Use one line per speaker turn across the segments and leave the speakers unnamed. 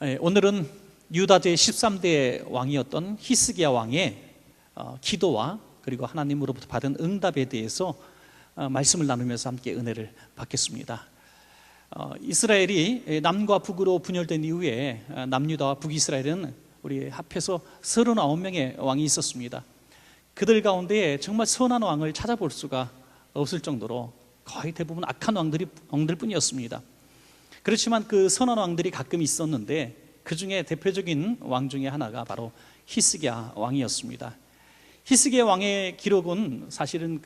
오늘은 유다 제13대 왕이었던 히스기야 왕의 기도와 그리고 하나님으로부터 받은 응답에 대해서 말씀을 나누면서 함께 은혜를 받겠습니다. 이스라엘이 남과 북으로 분열된 이후에 남유다와 북이스라엘은 우리 합해서 39명의 왕이 있었습니다. 그들 가운데 정말 선한 왕을 찾아볼 수가 없을 정도로 거의 대부분 악한 왕들 뿐이었습니다. 그렇지만 그 선한 왕들이 가끔 있었는데 그 중에 대표적인 왕 중에 하나가 바로 히스기야 왕이었습니다. 히스기야 왕의 기록은 사실은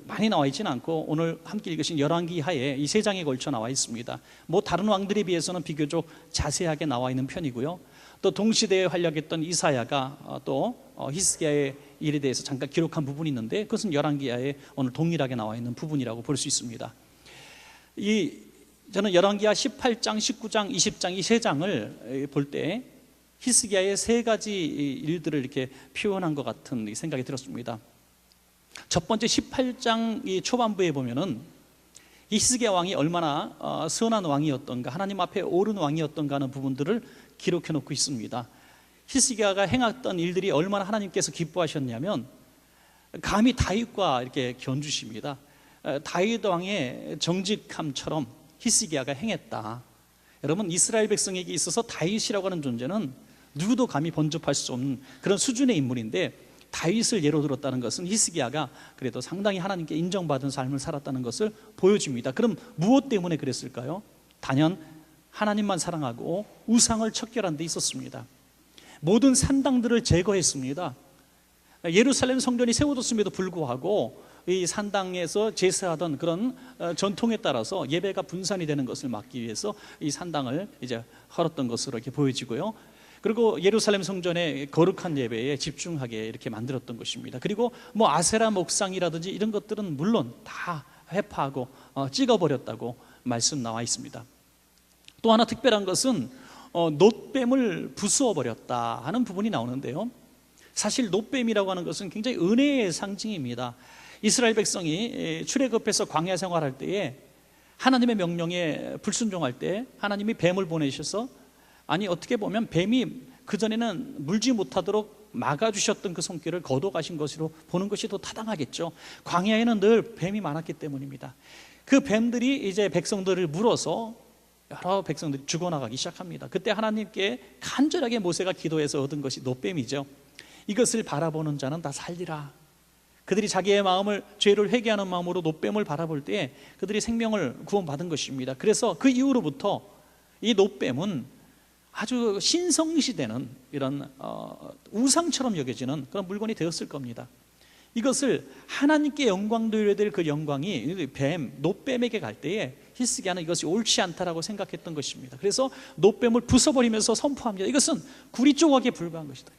많이 나와 있지는 않고 오늘 함께 읽으신 열왕기 하에 이 3장에 걸쳐 나와 있습니다. 다른 왕들에 비해서는 비교적 자세하게 나와 있는 편이고요. 또 동시대에 활약했던 이사야가 또 히스기야의 일에 대해서 잠깐 기록한 부분이 있는데 그것은 열왕기하에 오늘 동일하게 나와 있는 부분이라고 볼 수 있습니다. 저는 열왕기하 18장, 19장, 20장 이 3장을 볼 때 히스기야의 3가지 일들을 이렇게 표현한 것 같은 생각이 들었습니다. 첫 번째 18장 이 초반부에 보면은 히스기야 왕이 얼마나 선한 왕이었던가, 하나님 앞에 옳은 왕이었던가 하는 부분들을 기록해 놓고 있습니다. 히스기야가 행했던 일들이 얼마나 하나님께서 기뻐하셨냐면 감히 다윗과 이렇게 견주십니다. 다윗 왕의 정직함처럼 히스기야가 행했다. 여러분, 이스라엘 백성에게 있어서 다윗이라고 하는 존재는 누구도 감히 번접할 수 없는 그런 수준의 인물인데 다윗을 예로 들었다는 것은 히스기야가 그래도 상당히 하나님께 인정받은 삶을 살았다는 것을 보여줍니다. 그럼 무엇 때문에 그랬을까요? 단연 하나님만 사랑하고 우상을 척결한 데 있었습니다. 모든 산당들을 제거했습니다. 예루살렘 성전이 세워졌음에도 불구하고 이 산당에서 제사하던 그런 전통에 따라서 예배가 분산이 되는 것을 막기 위해서 이 산당을 이제 헐었던 것으로 이렇게 보여지고요. 그리고 예루살렘 성전의 거룩한 예배에 집중하게 이렇게 만들었던 것입니다. 그리고 아세라 목상이라든지 이런 것들은 물론 다 회파하고 찍어버렸다고 말씀 나와 있습니다. 또 하나 특별한 것은 놋뱀을 부수어버렸다 하는 부분이 나오는데요. 사실 놋뱀이라고 하는 것은 굉장히 은혜의 상징입니다. 이스라엘 백성이 출애굽해서 광야 생활할 때에 하나님의 명령에 불순종할 때 하나님이 뱀을 보내셔서 어떻게 보면 뱀이 그전에는 물지 못하도록 막아주셨던 그 손길을 거둬가신 것으로 보는 것이 더 타당하겠죠. 광야에는 늘 뱀이 많았기 때문입니다. 그 뱀들이 이제 백성들을 물어서 여러 백성들이 죽어나가기 시작합니다. 그때 하나님께 간절하게 모세가 기도해서 얻은 것이 놋뱀이죠. 이것을 바라보는 자는 다 살리라. 그들이 자기의 마음을, 죄를 회개하는 마음으로 놋뱀을 바라볼 때 그들이 생명을 구원받은 것입니다. 그래서 그 이후로부터 이 놋뱀은 아주 신성시되는 이런 우상처럼 여겨지는 그런 물건이 되었을 겁니다. 이것을 하나님께 영광 돌려야 될 그 영광이 놋뱀에게 갈 때에 히스기야는 이것이 옳지 않다라고 생각했던 것입니다. 그래서 놋뱀을 부숴버리면서 선포합니다. 이것은 구리 조각에 불과한 것이다.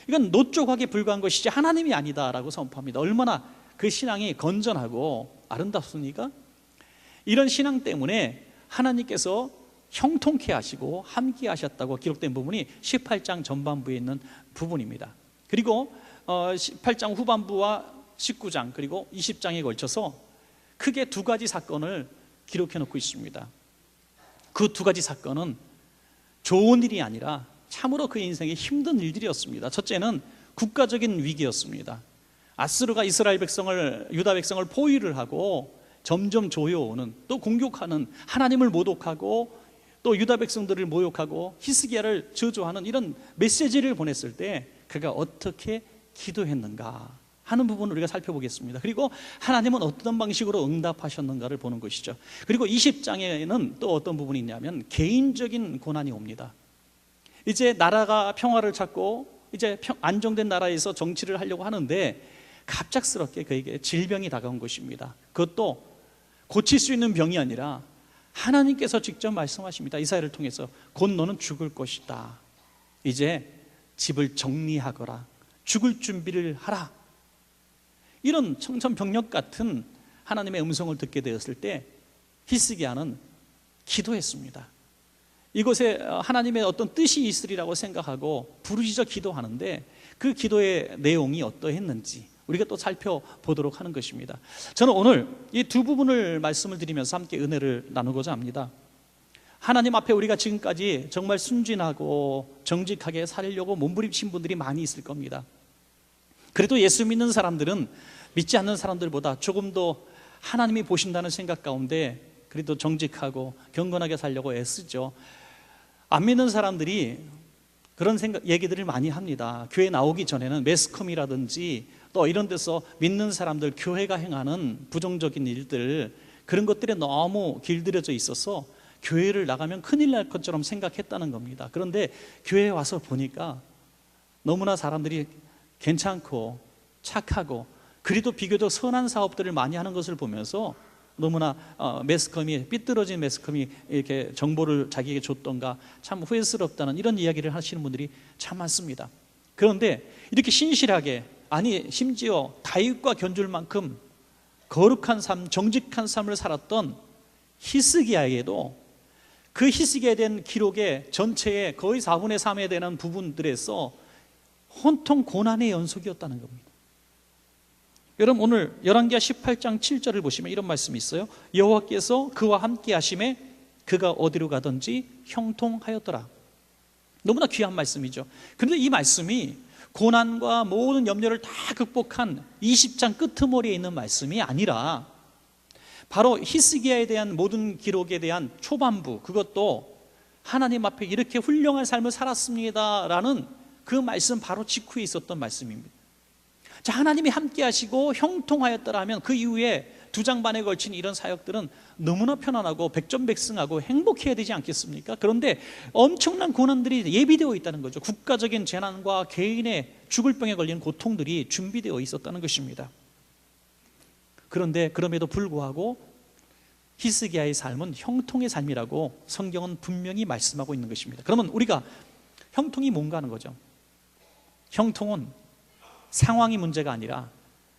이건 놋 조각에 불과한 것이지 하나님이 아니다라고 선포합니다. 얼마나 그 신앙이 건전하고 아름답습니까? 이런 신앙 때문에 하나님께서 형통케 하시고 함께 하셨다고 기록된 부분이 18장 전반부에 있는 부분입니다. 그리고 18장 후반부와 19장 그리고 20장에 걸쳐서 크게 2가지 사건을 기록해 놓고 있습니다. 그 2가지 사건은 좋은 일이 아니라 참으로 그 인생에 힘든 일들이었습니다. 첫째는 국가적인 위기였습니다. 아스루가 이스라엘 백성을, 유다 백성을 포위를 하고 점점 조여오는, 또 공격하는, 하나님을 모독하고 또 유다 백성들을 모욕하고 히스기야를 저주하는 이런 메시지를 보냈을 때 그가 어떻게 기도했는가 하는 부분을 우리가 살펴보겠습니다. 그리고 하나님은 어떤 방식으로 응답하셨는가를 보는 것이죠. 그리고 20장에는 또 어떤 부분이 있냐면 개인적인 고난이 옵니다. 이제 나라가 평화를 찾고 이제 안정된 나라에서 정치를 하려고 하는데 갑작스럽게 그에게 질병이 다가온 것입니다. 그것도 고칠 수 있는 병이 아니라 하나님께서 직접 말씀하십니다. 이사야를 통해서 곧 너는 죽을 것이다. 이제 집을 정리하거라. 죽을 준비를 하라. 이런 청천벽력 같은 하나님의 음성을 듣게 되었을 때 히스기야는 기도했습니다. 이곳에 하나님의 어떤 뜻이 있으리라고 생각하고 부르짖어 기도하는데 그 기도의 내용이 어떠했는지 우리가 또 살펴보도록 하는 것입니다. 저는 오늘 이 2 부분을 말씀을 드리면서 함께 은혜를 나누고자 합니다. 하나님 앞에 우리가 지금까지 정말 순진하고 정직하게 살려고 몸부림친 분들이 많이 있을 겁니다. 그래도 예수 믿는 사람들은 믿지 않는 사람들보다 조금 더 하나님이 보신다는 생각 가운데 그래도 정직하고 경건하게 살려고 애쓰죠. 안 믿는 사람들이 그런 얘기들을 많이 합니다. 교회 나오기 전에는 매스컴이라든지 또 이런 데서 믿는 사람들, 교회가 행하는 부정적인 일들, 그런 것들에 너무 길들여져 있어서 교회를 나가면 큰일 날 것처럼 생각했다는 겁니다. 그런데 교회에 와서 보니까 너무나 사람들이 괜찮고 착하고 그래도 비교적 선한 사업들을 많이 하는 것을 보면서 너무나 매스컴이, 삐뚤어진 매스컴이 이렇게 정보를 자기에게 줬던가 참 후회스럽다는 이런 이야기를 하시는 분들이 참 많습니다. 그런데 이렇게 신실하게, 아니 심지어 다윗과 견줄 만큼 거룩한 삶, 정직한 삶을 살았던 히스기야에게도 그 히스기야에 대한 기록의 전체의 거의 4분의 3에 되는 부분들에서 온통 고난의 연속이었다는 겁니다. 여러분, 오늘 열왕기하 18장 7절을 보시면 이런 말씀이 있어요. 여호와께서 그와 함께 하심에 그가 어디로 가든지 형통하였더라. 너무나 귀한 말씀이죠. 그런데 이 말씀이 고난과 모든 염려를 다 극복한 20장 끄트머리에 있는 말씀이 아니라 바로 히스기야에 대한 모든 기록에 대한 초반부, 그것도 하나님 앞에 이렇게 훌륭한 삶을 살았습니다 라는 그 말씀 바로 직후에 있었던 말씀입니다. 자, 하나님이 함께 하시고 형통하였더라 하면 그 이후에 2장 반에 걸친 이런 사역들은 너무나 편안하고 백전백승하고 행복해야 되지 않겠습니까? 그런데 엄청난 고난들이 예비되어 있다는 거죠. 국가적인 재난과 개인의 죽을 병에 걸린 고통들이 준비되어 있었다는 것입니다. 그런데 그럼에도 불구하고 히스기야의 삶은 형통의 삶이라고 성경은 분명히 말씀하고 있는 것입니다. 그러면 우리가 형통이 뭔가 하는 거죠. 형통은 상황이 문제가 아니라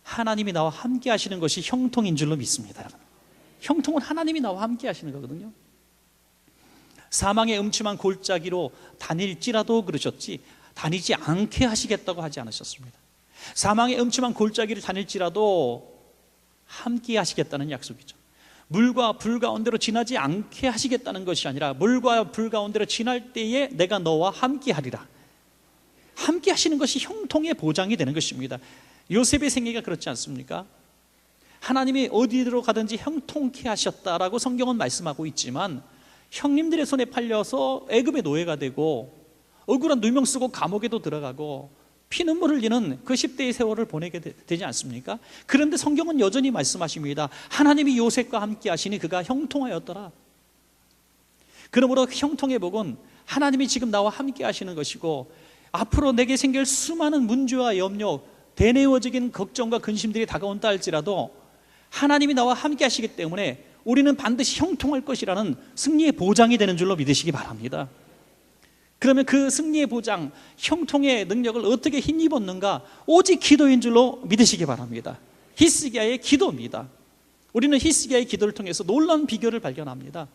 하나님이 나와 함께 하시는 것이 형통인 줄로 믿습니다. 여러분. 형통은 하나님이 나와 함께 하시는 거거든요. 사망의 음침한 골짜기로 다닐지라도 그러셨지 다니지 않게 하시겠다고 하지 않으셨습니다. 사망의 음침한 골짜기를 다닐지라도 함께 하시겠다는 약속이죠. 물과 불 가운데로 지나지 않게 하시겠다는 것이 아니라 물과 불 가운데로 지날 때에 내가 너와 함께 하리라. 함께 하시는 것이 형통의 보장이 되는 것입니다. 요셉의 생애가 그렇지 않습니까? 하나님이 어디로 가든지 형통케 하셨다라고 성경은 말씀하고 있지만 형님들의 손에 팔려서 애굽의 노예가 되고 억울한 누명 쓰고 감옥에도 들어가고 피눈물 흘리는 그 10대의 세월을 보내게 되지 않습니까? 그런데 성경은 여전히 말씀하십니다. 하나님이 요셉과 함께 하시니 그가 형통하였더라. 그러므로 형통의 복은 하나님이 지금 나와 함께 하시는 것이고 앞으로 내게 생길 수많은 문제와 염려, 대내적인 걱정과 근심들이 다가온다 할지라도 하나님이 나와 함께 하시기 때문에 우리는 반드시 형통할 것이라는 승리의 보장이 되는 줄로 믿으시기 바랍니다. 그러면 그 승리의 보장, 형통의 능력을 어떻게 힘입었는가? 오직 기도인 줄로 믿으시기 바랍니다. 히스기야의 기도입니다. 우리는 히스기야의 기도를 통해서 놀라운 비결을 발견합니다.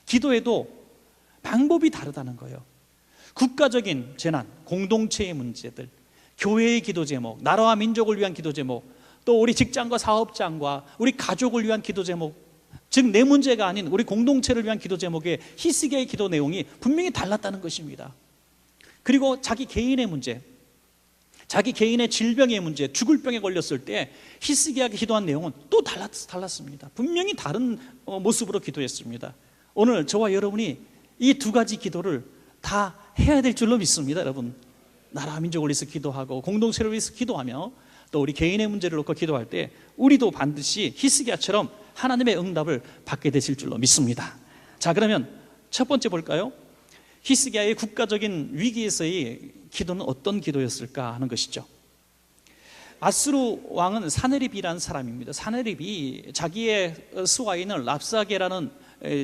기도에도 방법이 다르다는 거예요. 국가적인 재난, 공동체의 문제들, 교회의 기도 제목, 나라와 민족을 위한 기도 제목, 또 우리 직장과 사업장과 우리 가족을 위한 기도 제목, 즉 내 문제가 아닌 우리 공동체를 위한 기도 제목의 히스기야의 기도 내용이 분명히 달랐다는 것입니다. 그리고 자기 개인의 문제, 자기 개인의 질병의 문제, 죽을 병에 걸렸을 때 히스기야가 기도한 내용은 또 달랐습니다. 분명히 다른 모습으로 기도했습니다. 오늘 저와 여러분이 이 두 가지 기도를 다 해야 될 줄로 믿습니다. 여러분, 나라 민족을 위해서 기도하고 공동체를 위해서 기도하며 또 우리 개인의 문제를 놓고 기도할 때 우리도 반드시 히스기야처럼 하나님의 응답을 받게 되실 줄로 믿습니다. 자, 그러면 첫 번째 볼까요? 히스기야의 국가적인 위기에서의 기도는 어떤 기도였을까 하는 것이죠. 아수르 왕은 사네립이라는 사람입니다. 사네립이 자기의 수하인을 랍사게라는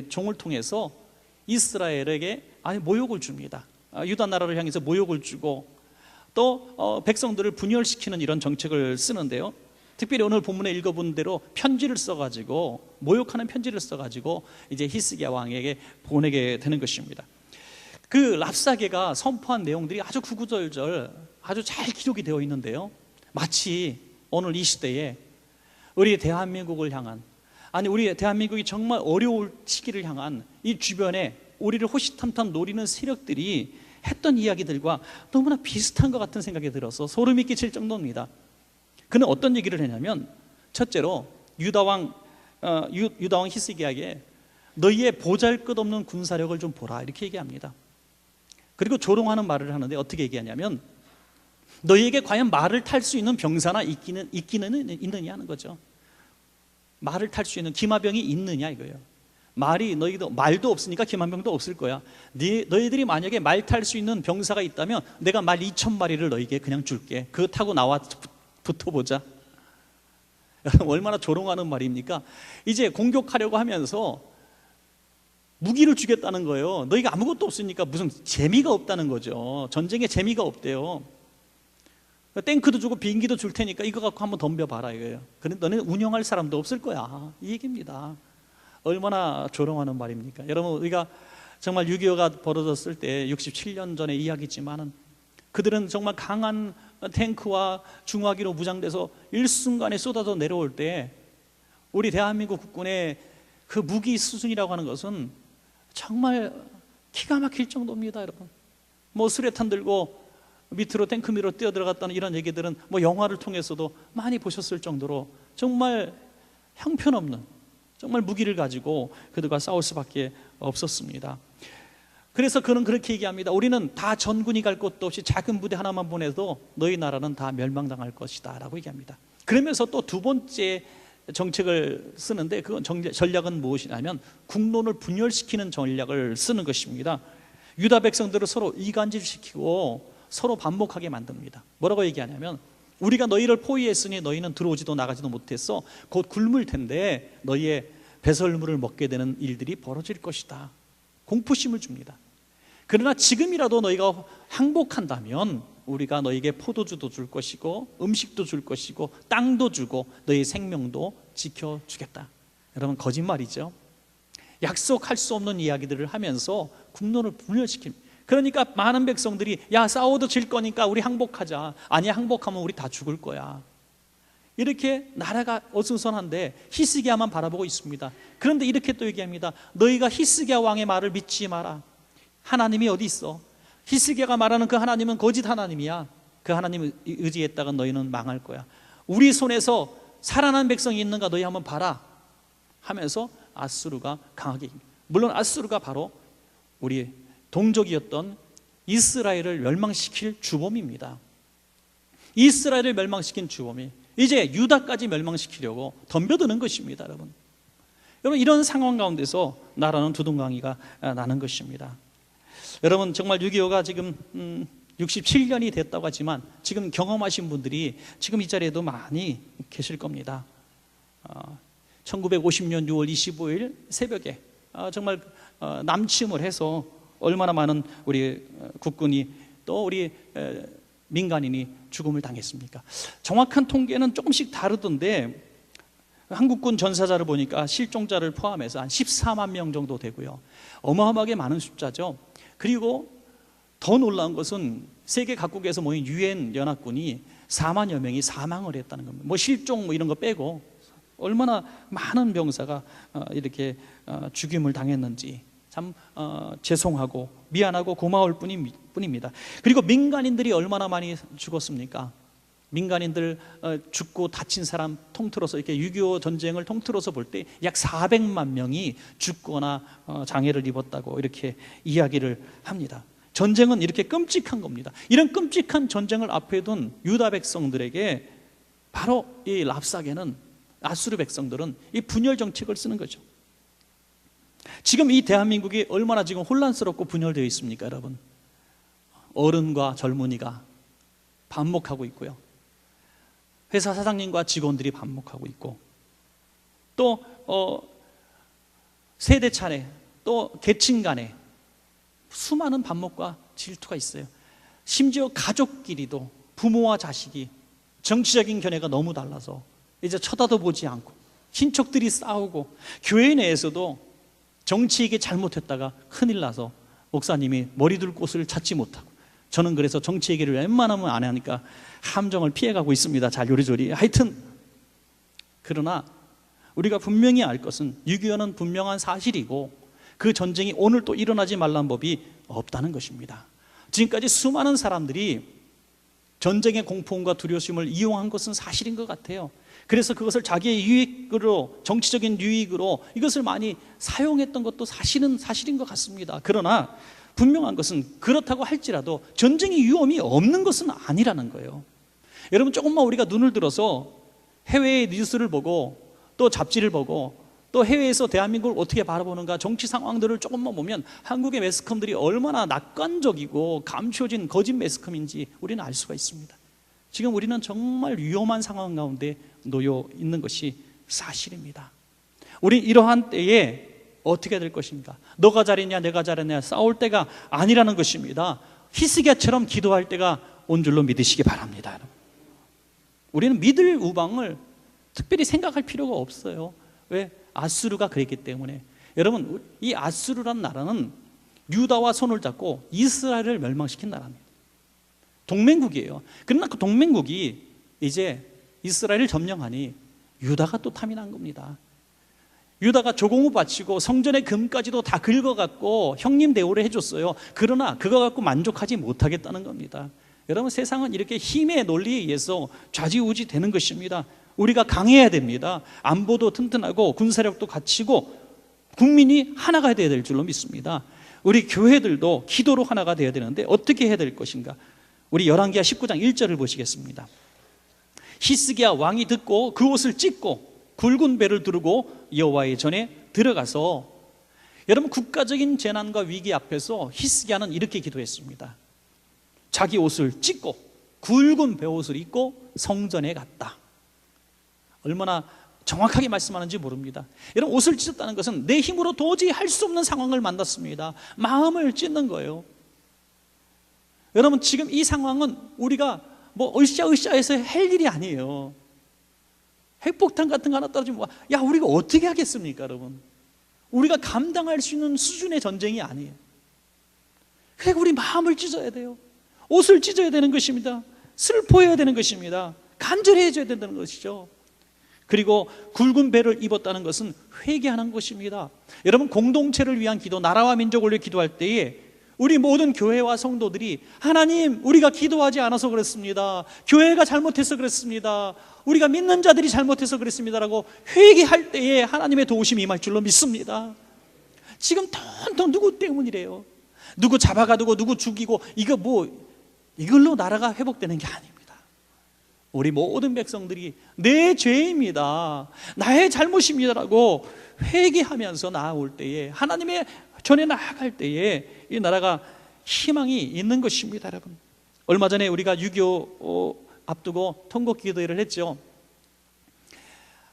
종을 통해서 이스라엘에게 모욕을 줍니다. 유다 나라를 향해서 모욕을 주고 또 백성들을 분열시키는 이런 정책을 쓰는데요. 특별히 오늘 본문에 읽어본 대로 편지를 써가지고 모욕하는 편지를 써가지고 이제 히스기야 왕에게 보내게 되는 것입니다. 그 랍사게가 선포한 내용들이 아주 구구절절 아주 잘 기록이 되어 있는데요. 마치 오늘 이 시대에 우리 대한민국을 향한, 아니 우리 대한민국이 정말 어려울 시기를 향한 이 주변에 우리를 호시탐탐 노리는 세력들이 했던 이야기들과 너무나 비슷한 것 같은 생각이 들어서 소름이 끼칠 정도입니다. 그는 어떤 얘기를 했냐면, 첫째로 유다왕 히스기야에게 너희의 보잘것없는 군사력을 좀 보라, 이렇게 얘기합니다. 그리고 조롱하는 말을 하는데 어떻게 얘기하냐면, 너희에게 과연 말을 탈 수 있는 병사나 있느냐 하는 거죠. 말을 탈 수 있는 기마병이 있느냐 이거예요. 너희도 말도 없으니까 기마병도 없을 거야. 너희들이 만약에 말 탈 수 있는 병사가 있다면 내가 말 2,000마리를 너희에게 그냥 줄게. 그거 타고 나와 붙어보자. 얼마나 조롱하는 말입니까? 이제 공격하려고 하면서 무기를 주겠다는 거예요. 너희가 아무것도 없으니까 무슨 재미가 없다는 거죠. 전쟁에 재미가 없대요. 탱크도 주고 비행기도 줄 테니까 이거 갖고 한번 덤벼봐라 이거예요. 그런데 너는 운영할 사람도 없을 거야, 이 얘기입니다. 얼마나 조롱하는 말입니까? 여러분, 우리가 정말 6.25가 벌어졌을 때 67년 전의 이야기지만은 그들은 정말 강한 탱크와 중화기로 무장돼서 일순간에 쏟아져 내려올 때 우리 대한민국 국군의 그 무기 수준이라고 하는 것은 정말 기가 막힐 정도입니다, 여러분. 뭐 수레탄 들고 밑으로 탱크 밑으로 뛰어 들어갔다는 이런 얘기들은 뭐 영화를 통해서도 많이 보셨을 정도로 정말 형편없는 정말 무기를 가지고 그들과 싸울 수밖에 없었습니다. 그래서 그는 그렇게 얘기합니다. 우리는 다 전군이 갈 곳도 없이 작은 부대 하나만 보내도 너희 나라는 다 멸망당할 것이다 라고 얘기합니다. 그러면서 또 두 번째 정책을 쓰는데, 그 전략은 무엇이냐면 국론을 분열시키는 전략을 쓰는 것입니다. 유다 백성들을 서로 이간질시키고 서로 반목하게 만듭니다. 뭐라고 얘기하냐면, 우리가 너희를 포위했으니 너희는 들어오지도 나가지도 못했어. 곧 굶을 텐데 너희의 배설물을 먹게 되는 일들이 벌어질 것이다. 공포심을 줍니다. 그러나 지금이라도 너희가 항복한다면 우리가 너희에게 포도주도 줄 것이고 음식도 줄 것이고 땅도 주고 너희 생명도 지켜주겠다. 여러분, 거짓말이죠. 약속할 수 없는 이야기들을 하면서 국론을 분열시킵니다. 그러니까 많은 백성들이 야, 싸워도 질 거니까 우리 항복하자. 아니, 항복하면 우리 다 죽을 거야. 이렇게 나라가 어수선한데 히스기야만 바라보고 있습니다. 그런데 이렇게 또 얘기합니다. 너희가 히스기야 왕의 말을 믿지 마라. 하나님이 어디 있어? 히스기야가 말하는 그 하나님은 거짓 하나님이야. 그 하나님을 의지했다가 너희는 망할 거야. 우리 손에서 살아난 백성이 있는가 너희 한번 봐라 하면서 아수르가 강하게 이깁니다. 물론 아수르가 바로 우리 동족이었던 이스라엘을 멸망시킬 주범입니다. 이스라엘을 멸망시킨 주범이 이제 유다까지 멸망시키려고 덤벼드는 것입니다. 여러분, 이런 상황 가운데서 나라는 두둥강이가 나는 것입니다. 여러분, 정말 6.25가 지금 67년이 됐다고 하지만 지금 경험하신 분들이 지금 이 자리에도 많이 계실 겁니다. 1950년 6월 25일 새벽에 정말 남침을 해서 얼마나 많은 우리 국군이 또 우리 민간인이 죽음을 당했습니까? 정확한 통계는 조금씩 다르던데 한국군 전사자를 보니까 실종자를 포함해서 한 14만 명 정도 되고요. 어마어마하게 많은 숫자죠. 그리고 더 놀라운 것은 세계 각국에서 모인 유엔 연합군이 4만여 명이 사망을 했다는 겁니다. 뭐 실종 뭐 이런 거 빼고 얼마나 많은 병사가 이렇게 죽임을 당했는지 참 죄송하고 미안하고 고마울 뿐입니다. 그리고 민간인들이 얼마나 많이 죽었습니까? 민간인들 죽고 다친 사람 통틀어서 이렇게 6.25 전쟁을 통틀어서 볼 때 약 400만 명이 죽거나 장애를 입었다고 이렇게 이야기를 합니다. 전쟁은 이렇게 끔찍한 겁니다. 이런 끔찍한 전쟁을 앞에 둔 유다 백성들에게 바로 이 랍사게는 아수르 백성들은 이 분열 정책을 쓰는 거죠. 지금 이 대한민국이 얼마나 지금 혼란스럽고 분열되어 있습니까, 여러분? 어른과 젊은이가 반목하고 있고요. 회사 사장님과 직원들이 반목하고 있고 또 세대 차례 또 계층 간에 수많은 반목과 질투가 있어요. 심지어 가족끼리도 부모와 자식이 정치적인 견해가 너무 달라서 이제 쳐다도 보지 않고 친척들이 싸우고 교회 내에서도 정치에게 잘못했다가 큰일 나서 목사님이 머리둘 곳을 찾지 못하고 저는 그래서 정치 얘기를 웬만하면 안 하니까 함정을 피해가고 있습니다. 잘 요리조리. 하여튼 그러나 우리가 분명히 알 것은 6.25는 분명한 사실이고 그 전쟁이 오늘 또 일어나지 말라는 법이 없다는 것입니다. 지금까지 수많은 사람들이 전쟁의 공포과 두려움을 이용한 것은 사실인 것 같아요. 그래서 그것을 자기의 유익으로, 정치적인 유익으로 이것을 많이 사용했던 것도 사실인 것 같습니다. 그러나 분명한 것은 그렇다고 할지라도 전쟁의 위험이 없는 것은 아니라는 거예요. 여러분, 조금만 우리가 눈을 들어서 해외의 뉴스를 보고 또 잡지를 보고 또 해외에서 대한민국을 어떻게 바라보는가, 정치 상황들을 조금만 보면 한국의 매스컴들이 얼마나 낙관적이고 감춰진 거짓 매스컴인지 우리는 알 수가 있습니다. 지금 우리는 정말 위험한 상황 가운데 놓여 있는 것이 사실입니다. 우리 이러한 때에 어떻게 될 것인가? 너가 잘했냐 내가 잘했냐 싸울 때가 아니라는 것입니다. 히스기야처럼 기도할 때가 온 줄로 믿으시기 바랍니다. 우리는 믿을 우방을 특별히 생각할 필요가 없어요. 왜? 아수르가 그랬기 때문에. 여러분, 이 아수르라는 나라는 유다와 손을 잡고 이스라엘을 멸망시킨 나라입니다. 동맹국이에요. 그러나 그 동맹국이 이제 이스라엘을 점령하니 유다가 또 탐이 난 겁니다. 유다가 조공을 바치고 성전의 금까지도 다 긁어갖고 형님 대우를 해줬어요. 그러나 그거 갖고 만족하지 못하겠다는 겁니다. 여러분, 세상은 이렇게 힘의 논리에 의해서 좌지우지 되는 것입니다. 우리가 강해야 됩니다. 안보도 튼튼하고 군사력도 갖추고 국민이 하나가 되어야 될 줄로 믿습니다. 우리 교회들도 기도로 하나가 되어야 되는데 어떻게 해야 될 것인가? 우리 열왕기하 19장 1절을 보시겠습니다. 히스기야 왕이 듣고 그 옷을 찢고 굵은 배를 두르고 여호와의 전에 들어가서, 여러분, 국가적인 재난과 위기 앞에서 히스기야는 이렇게 기도했습니다. 자기 옷을 찢고 굵은 배옷을 입고 성전에 갔다. 얼마나 정확하게 말씀하는지 모릅니다. 여러분, 옷을 찢었다는 것은 내 힘으로 도저히 할 수 없는 상황을 만났습니다. 마음을 찢는 거예요. 여러분, 지금 이 상황은 우리가 뭐 으쌰으쌰해서 할 일이 아니에요. 핵폭탄 같은 거 하나 떨어지면 야, 우리가 어떻게 하겠습니까, 여러분? 우리가 감당할 수 있는 수준의 전쟁이 아니에요. 그러니까 우리 마음을 찢어야 돼요. 옷을 찢어야 되는 것입니다. 슬퍼해야 되는 것입니다. 간절해져야 된다는 것이죠. 그리고 굵은 배를 입었다는 것은 회개하는 것입니다. 여러분, 공동체를 위한 기도, 나라와 민족을 위해 기도할 때에 우리 모든 교회와 성도들이 하나님, 우리가 기도하지 않아서 그렇습니다. 교회가 잘못해서 그렇습니다. 우리가 믿는 자들이 잘못해서 그렇습니다라고 회개할 때에 하나님의 도우심이 임할 줄로 믿습니다. 지금 tonton 누구 때문이래요? 누구 잡아가두고 누구 죽이고 이걸로 나라가 회복되는 게 아닙니다. 우리 모든 백성들이 내 죄입니다, 나의 잘못입니다라고 회개하면서 나아올 때에, 하나님의 전에 나아갈 때에 이 나라가 희망이 있는 것입니다. 여러분, 얼마 전에 우리가 6.25 앞두고 통곡기도회를 했죠.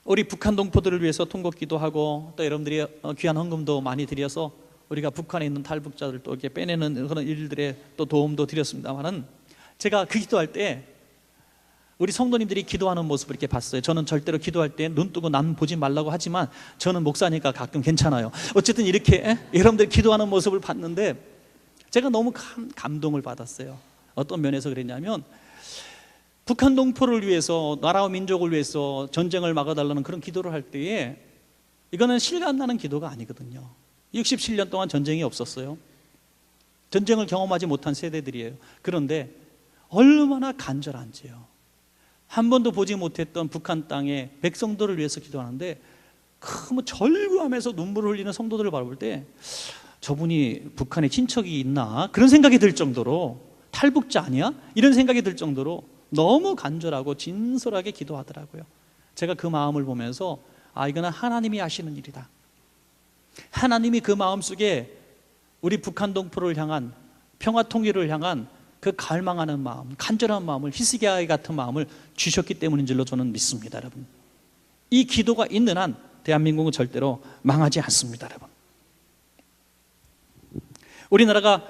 우리 북한 동포들을 위해서 통곡기도하고 또 여러분들이 귀한 헌금도 많이 드려서 우리가 북한에 있는 탈북자들 또 이렇게 빼내는 그런 일들에 또 도움도 드렸습니다만은, 제가 그 기도할 때 우리 성도님들이 기도하는 모습을 이렇게 봤어요. 저는 절대로 기도할 때 눈 뜨고 남 보지 말라고 하지만 저는 목사니까 가끔 괜찮아요. 어쨌든 이렇게 여러분들 기도하는 모습을 봤는데 제가 너무 감동을 받았어요. 어떤 면에서 그랬냐면, 북한 동포를 위해서, 나라와 민족을 위해서 전쟁을 막아달라는 그런 기도를 할 때에 이거는 실감 나는 기도가 아니거든요. 67년 동안 전쟁이 없었어요. 전쟁을 경험하지 못한 세대들이에요. 그런데 얼마나 간절한지요. 한 번도 보지 못했던 북한 땅의 백성들을 위해서 기도하는데 절규하면서 눈물을 흘리는 성도들을 바라볼 때 저분이 북한에 친척이 있나? 그런 생각이 들 정도로, 탈북자 아니야? 이런 생각이 들 정도로 너무 간절하고 진솔하게 기도하더라고요. 제가 그 마음을 보면서 이거는 하나님이 하시는 일이다. 하나님이 그 마음속에 우리 북한 동포를 향한, 평화 통일을 향한 그 갈망하는 마음, 간절한 마음을, 히스기야 같은 마음을 주셨기 때문인 줄로 저는 믿습니다. 여러분, 이 기도가 있는 한 대한민국은 절대로 망하지 않습니다. 여러분, 우리나라가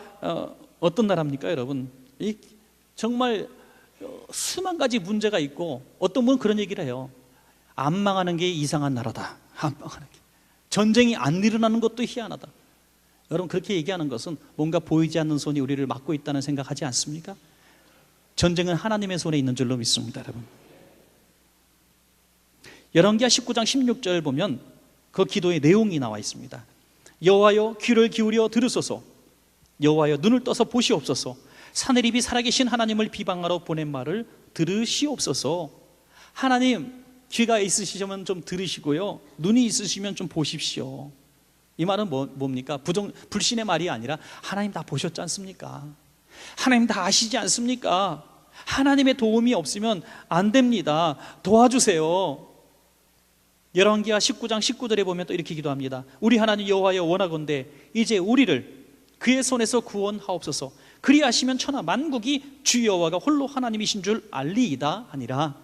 어떤 나라입니까? 여러분, 정말 수만 가지 문제가 있고, 어떤 분은 그런 얘기를 해요. 안 망하는 게 이상한 나라다. 안 망하는 게, 전쟁이 안 일어나는 것도 희한하다. 여러분, 그렇게 얘기하는 것은 뭔가 보이지 않는 손이 우리를 막고 있다는 생각하지 않습니까? 전쟁은 하나님의 손에 있는 줄로 믿습니다. 여러분, 열왕기하 19장 16절 보면 그 기도의 내용이 나와 있습니다. 여호와여 귀를 기울여 들으소서. 여호와여 눈을 떠서 보시옵소서. 사내립이 살아계신 하나님을 비방하러 보낸 말을 들으시옵소서. 하나님, 귀가 있으시면 좀 들으시고요, 눈이 있으시면 좀 보십시오. 이 말은 뭡니까? 불신의 말이 아니라 하나님 다 보셨지 않습니까? 하나님 다 아시지 않습니까? 하나님의 도움이 없으면 안 됩니다. 도와주세요. 열왕기하 19장 19절에 보면 또 이렇게 기도합니다. 우리 하나님 여호와여, 원하건대 이제 우리를 그의 손에서 구원하옵소서. 그리하시면 천하 만국이 주 여호와가 홀로 하나님이신 줄 알리이다 하니라.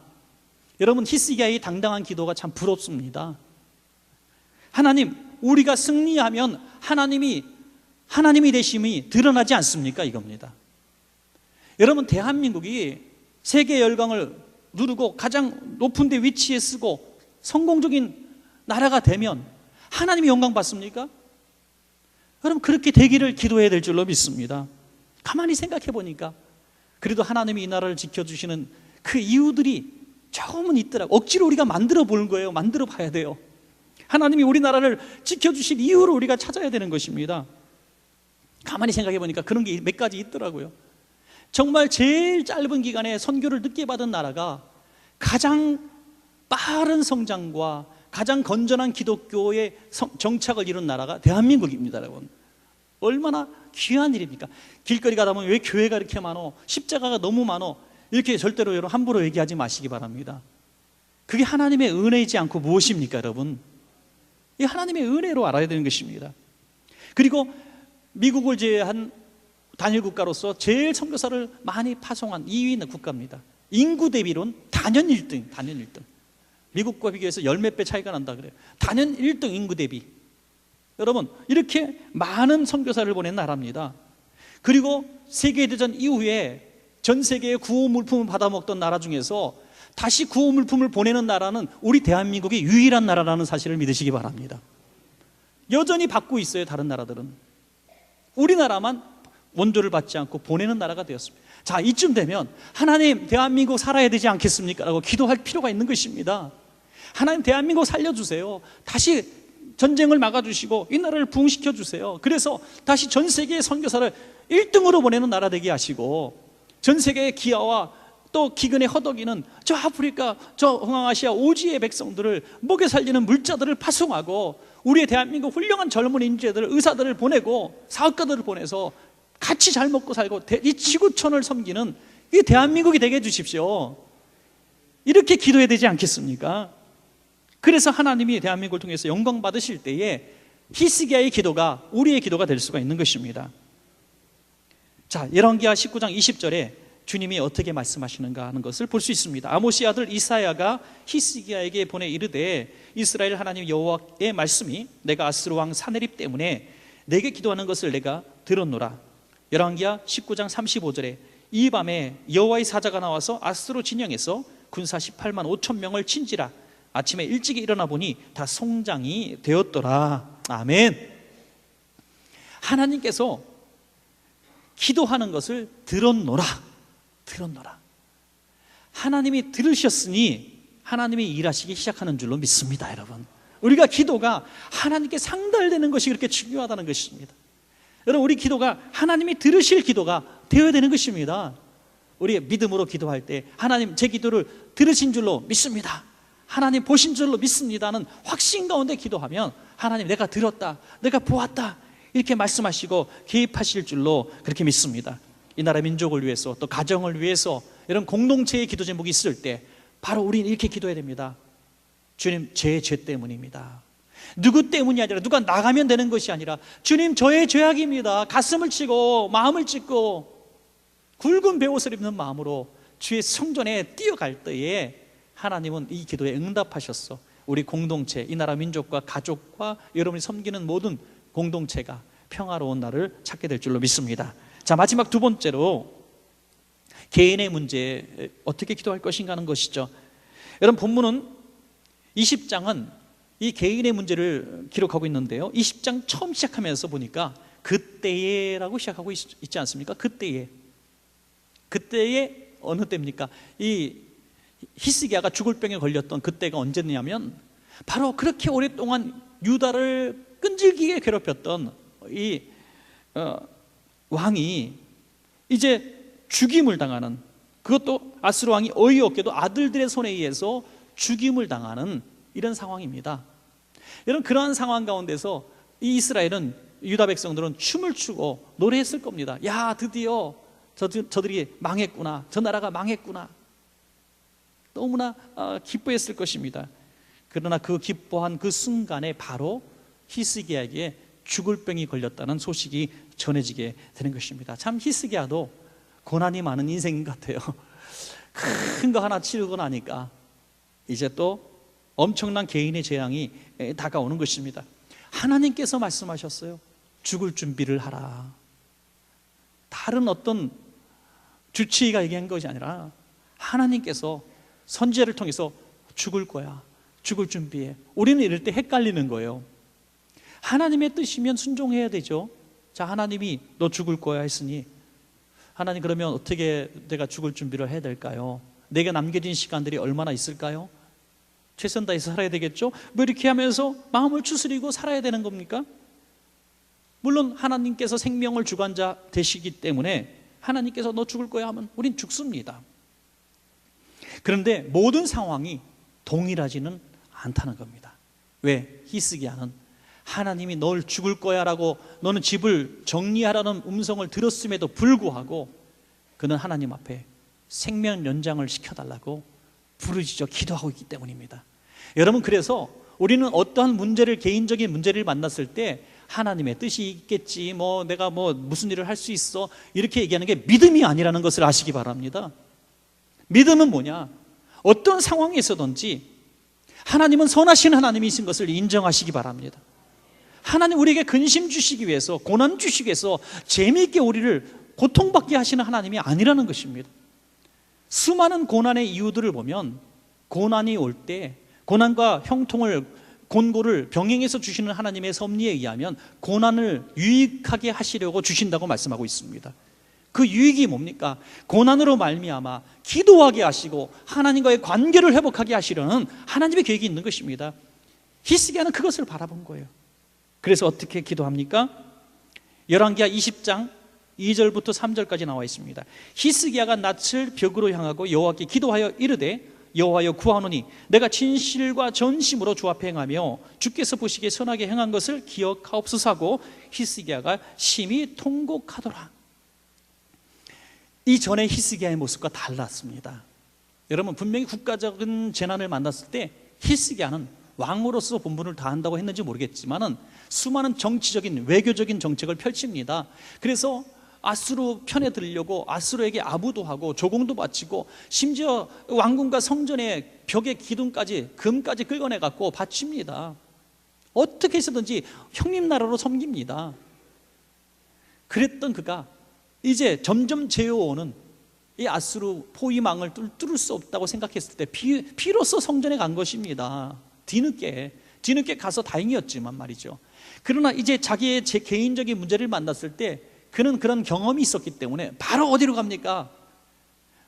여러분, 히스기야의 당당한 기도가 참 부럽습니다. 하나님, 우리가 승리하면 하나님이 되심이 드러나지 않습니까? 이겁니다. 여러분, 대한민국이 세계 열강을 누르고 가장 높은 데 위치에 쓰고 성공적인 나라가 되면 하나님이 영광 받습니까? 여러분, 그렇게 되기를 기도해야 될 줄로 믿습니다. 가만히 생각해 보니까 그래도 하나님이 이 나라를 지켜주시는 그 이유들이 조금은 있더라고요. 억지로 우리가 만들어 보는 거예요. 만들어 봐야 돼요. 하나님이 우리나라를 지켜주실 이유를 우리가 찾아야 되는 것입니다. 가만히 생각해 보니까 그런 게 몇 가지 있더라고요. 정말 제일 짧은 기간에 선교를 늦게 받은 나라가 가장 빠른 성장과 가장 건전한 기독교의 정착을 이룬 나라가 대한민국입니다. 여러분, 얼마나 귀한 일입니까? 길거리 가다 보면 왜 교회가 이렇게 많어, 십자가가 너무 많어, 이렇게 절대로 여러분 함부로 얘기하지 마시기 바랍니다. 그게 하나님의 은혜이지 않고 무엇입니까? 여러분, 이 하나님의 은혜로 알아야 되는 것입니다. 그리고 미국을 제외한 단일 국가로서 제일 선교사를 많이 파송한 2위 국가입니다. 인구 대비론 단연 1등. 미국과 비교해서 10몇 배 차이가 난다 그래요. 단연 1등 인구 대비. 여러분, 이렇게 많은 선교사를 보낸 나라입니다. 그리고 세계대전 이후에 전 세계의 구호 물품을 받아먹던 나라 중에서 다시 구호 물품을 보내는 나라는 우리 대한민국이 유일한 나라라는 사실을 믿으시기 바랍니다. 여전히 받고 있어요. 다른 나라들은. 우리나라만 원조를 받지 않고 보내는 나라가 되었습니다. 자, 이쯤 되면 하나님, 대한민국 살아야 되지 않겠습니까? 라고 기도할 필요가 있는 것입니다. 하나님, 대한민국 살려주세요. 다시 전쟁을 막아주시고 이 나라를 부흥시켜 주세요. 그래서 다시 전 세계의 선교사를 1등으로 보내는 나라 되게 하시고, 전 세계의 기아와 또 기근에 허덕이는 저 아프리카, 저 흥황아시아 오지의 백성들을, 먹여 살리는 물자들을 파송하고, 우리의 대한민국 훌륭한 젊은 인재들, 의사들을 보내고 사업가들을 보내서 같이 잘 먹고 살고 이 지구촌을 섬기는 이 대한민국이 되게 해주십시오. 이렇게 기도해야 되지 않겠습니까? 그래서 하나님이 대한민국을 통해서 영광 받으실 때에 히스기야의 기도가 우리의 기도가 될 수가 있는 것입니다. 자, 열왕기하 19장 20절에 주님이 어떻게 말씀하시는가 하는 것을 볼 수 있습니다. 아모스의 아들 이사야가 히스기야에게 보내 이르되, 이스라엘 하나님 여호와의 말씀이 내가 아스루 왕 사네립 때문에 내게 기도하는 것을 내가 들었노라. 열왕기하 19장 35절에 이 밤에 여호와의 사자가 나와서 아스루 진영에서 군사 18만 5천 명을 친지라. 아침에 일찍 일어나 보니 다 성장이 되었더라. 아멘. 하나님께서 기도하는 것을 들었노라. 하나님이 들으셨으니 하나님이 일하시기 시작하는 줄로 믿습니다. 여러분, 우리가 기도가 하나님께 상달되는 것이 그렇게 중요하다는 것입니다. 여러분, 우리 기도가 하나님이 들으실 기도가 되어야 되는 것입니다. 우리 믿음으로 기도할 때 하나님, 제 기도를 들으신 줄로 믿습니다, 하나님 보신 줄로 믿습니다는 확신 가운데 기도하면 하나님, 내가 들었다, 내가 보았다, 이렇게 말씀하시고 개입하실 줄로 그렇게 믿습니다. 이 나라 민족을 위해서, 또 가정을 위해서, 이런 공동체의 기도 제목이 있을 때 바로 우리는 이렇게 기도해야 됩니다. 주님, 제 죄 때문입니다. 누구 때문이 아니라, 누가 나가면 되는 것이 아니라, 주님, 저의 죄악입니다. 가슴을 치고 마음을 찢고 굵은 베옷을 입는 마음으로 주의 성전에 뛰어갈 때에 하나님은 이 기도에 응답하셨어. 우리 공동체, 이 나라 민족과 가족과 여러분이 섬기는 모든 공동체가 평화로운 날을 찾게 될 줄로 믿습니다. 자, 마지막 두 번째로 개인의 문제, 어떻게 기도할 것인가 하는 것이죠. 여러분, 본문은 20장은 이 개인의 문제를 기록하고 있는데요, 20장 처음 시작하면서 보니까 그때에라고 시작하고 있지 않습니까? 그때에 어느 때입니까? 이 히스기야가 죽을 병에 걸렸던 그때가 언제냐면 바로 그렇게 오랫동안 유다를 끈질기게 괴롭혔던 이 왕이 이제 죽임을 당하는, 그것도 아수르 왕이 어이없게도 아들들의 손에 의해서 죽임을 당하는 이런 상황입니다. 여러분, 그러한 상황 가운데서 이 이스라엘은, 유다 백성들은 춤을 추고 노래했을 겁니다. 야, 드디어 저들이 망했구나, 저 나라가 망했구나, 너무나 기뻐했을 것입니다. 그러나 그 기뻐한 그 순간에 바로 히스기야에게 죽을 병이 걸렸다는 소식이 전해지게 되는 것입니다. 참 히스기야도 고난이 많은 인생인 것 같아요. 큰 거 하나 치르고 나니까 이제 또 엄청난 개인의 재앙이 다가오는 것입니다. 하나님께서 말씀하셨어요. 죽을 준비를 하라. 다른 어떤 주치의가 얘기한 것이 아니라 하나님께서 선지자를 통해서 죽을 거야, 죽을 준비해. 우리는 이럴 때 헷갈리는 거예요. 하나님의 뜻이면 순종해야 되죠. 자, 하나님이 너 죽을 거야 했으니, 하나님 그러면 어떻게 내가 죽을 준비를 해야 될까요? 내게 남겨진 시간들이 얼마나 있을까요? 최선 다해서 살아야 되겠죠? 뭐 이렇게 하면서 마음을 추스리고 살아야 되는 겁니까? 물론 하나님께서 생명을 주관자 되시기 때문에 하나님께서 너 죽을 거야 하면 우린 죽습니다. 그런데 모든 상황이 동일하지는 않다는 겁니다. 왜? 히스기야는 하나님이 널 죽을 거야 라고, 너는 집을 정리하라는 음성을 들었음에도 불구하고 그는 하나님 앞에 생명 연장을 시켜달라고 부르짖어 기도하고 있기 때문입니다. 여러분, 그래서 우리는 어떠한 문제를, 개인적인 문제를 만났을 때 하나님의 뜻이 있겠지, 뭐 내가 뭐 무슨 일을 할 수 있어, 이렇게 얘기하는 게 믿음이 아니라는 것을 아시기 바랍니다. 믿음은 뭐냐? 어떤 상황에 있어든지 하나님은 선하신 하나님이신 것을 인정하시기 바랍니다. 하나님 우리에게 근심 주시기 위해서, 고난 주시기 위해서 재미있게 우리를 고통받게 하시는 하나님이 아니라는 것입니다. 수많은 고난의 이유들을 보면 고난이 올 때 고난과 형통을, 곤고를 병행해서 주시는 하나님의 섭리에 의하면 고난을 유익하게 하시려고 주신다고 말씀하고 있습니다. 그 유익이 뭡니까? 고난으로 말미암아 기도하게 하시고 하나님과의 관계를 회복하게 하시려는 하나님의 계획이 있는 것입니다. 히스기야는 그것을 바라본 거예요. 그래서 어떻게 기도합니까? 열왕기하 20장 2절부터 3절까지 나와 있습니다. 히스기야가 낯을 벽으로 향하고 여호와께 기도하여 이르되, 여호와여 구하노니 내가 진실과 전심으로 주 앞에 행하며 주께서 보시기에 선하게 행한 것을 기억하옵소서 하고 히스기야가 심히 통곡하더라. 이전에 히스기야의 모습과 달랐습니다. 여러분, 분명히 국가적인 재난을 만났을 때 히스기야는 왕으로서 본분을 다한다고 했는지 모르겠지만은 수많은 정치적인, 외교적인 정책을 펼칩니다. 그래서 아수르 편에 들려고 아수르에게 아부도 하고 조공도 바치고, 심지어 왕궁과 성전의 벽의 기둥까지, 금까지 긁어내 갖고 바칩니다. 어떻게 해서든지 형님 나라로 섬깁니다. 그랬던 그가 이제 점점 재어오는 이 아수르 포위망을 뚫을 수 없다고 생각했을 때 비로소 성전에 간 것입니다. 뒤늦게 가서 다행이었지만 말이죠. 그러나 이제 자기의 개인적인 문제를 만났을 때 그는 그런 경험이 있었기 때문에 바로 어디로 갑니까?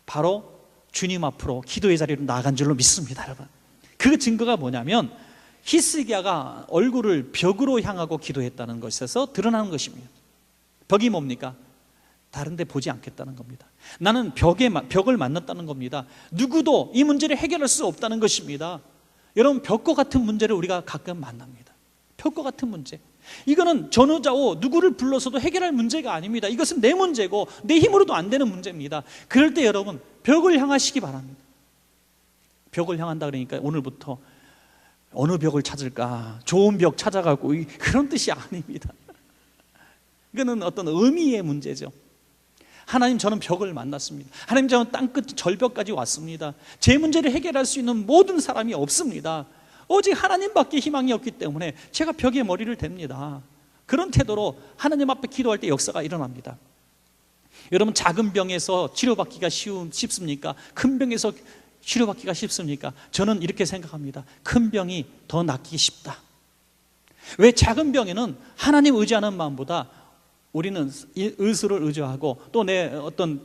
바로 주님 앞으로 기도의 자리로 나아간 줄로 믿습니다. 여러분, 그 증거가 뭐냐면 히스기야가 얼굴을 벽으로 향하고 기도했다는 것에서 드러나는 것입니다. 벽이 뭡니까? 다른 데 보지 않겠다는 겁니다. 나는 벽을 만났다는 겁니다. 누구도 이 문제를 해결할 수 없다는 것입니다. 여러분, 벽과 같은 문제를 우리가 가끔 만납니다. 벽과 같은 문제, 이거는 전후좌우 누구를 불러서도 해결할 문제가 아닙니다. 이것은 내 문제고 내 힘으로도 안 되는 문제입니다. 그럴 때 여러분, 벽을 향하시기 바랍니다. 벽을 향한다 그러니까 오늘부터 어느 벽을 찾을까, 좋은 벽 찾아가고, 그런 뜻이 아닙니다. 이거는 어떤 의미의 문제죠. 하나님, 저는 벽을 만났습니다. 하나님, 저는 땅끝 절벽까지 왔습니다. 제 문제를 해결할 수 있는 모든 사람이 없습니다. 오직 하나님밖에 희망이 없기 때문에 제가 벽에 머리를 댑니다. 그런 태도로 하나님 앞에 기도할 때 역사가 일어납니다. 여러분, 작은 병에서 치료받기가 쉽습니까? 큰 병에서 치료받기가 쉽습니까? 저는 이렇게 생각합니다. 큰 병이 더 낫기 쉽다. 왜? 작은 병에는 하나님 의지하는 마음보다 우리는 의술을 의지하고 또 내 어떤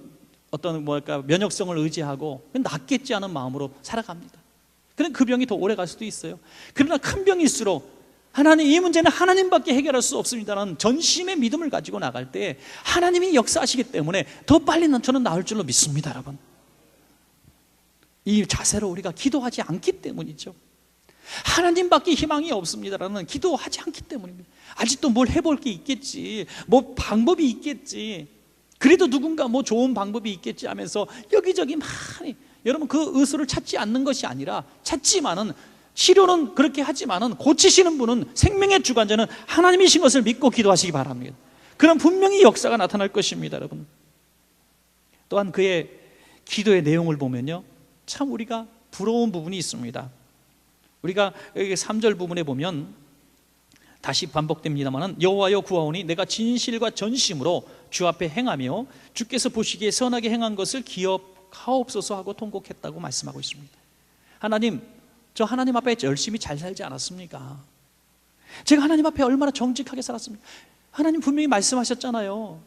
면역성을 의지하고 낫겠지 하는 마음으로 살아갑니다. 그럼 그 병이 더 오래 갈 수도 있어요. 그러나 큰 병일수록 하나님, 이 문제는 하나님밖에 해결할 수 없습니다라는 전심의 믿음을 가지고 나갈 때 하나님이 역사하시기 때문에 더 빨리 저는 나을 줄로 믿습니다. 여러분, 이 자세로 우리가 기도하지 않기 때문이죠. 하나님밖에 희망이 없습니다라는 기도하지 않기 때문입니다. 아직도 뭘 해볼 게 있겠지, 뭐 방법이 있겠지, 그래도 누군가 뭐 좋은 방법이 있겠지 하면서 여기저기 많이, 여러분, 그 의술을 찾지 않는 것이 아니라, 찾지만은, 치료는 그렇게 하지만은 고치시는 분은, 생명의 주관자는 하나님이신 것을 믿고 기도하시기 바랍니다. 그럼 분명히 역사가 나타날 것입니다. 여러분, 또한 그의 기도의 내용을 보면요, 참 우리가 부러운 부분이 있습니다. 우리가 여기 3절 부분에 보면 다시 반복됩니다만은, 여호와여 구하오니 내가 진실과 전심으로 주 앞에 행하며 주께서 보시기에 선하게 행한 것을 기억하옵소서 하고 통곡했다고 말씀하고 있습니다. 하나님, 저 하나님 앞에 열심히 잘 살지 않았습니까? 제가 하나님 앞에 얼마나 정직하게 살았습니까? 하나님 분명히 말씀하셨잖아요.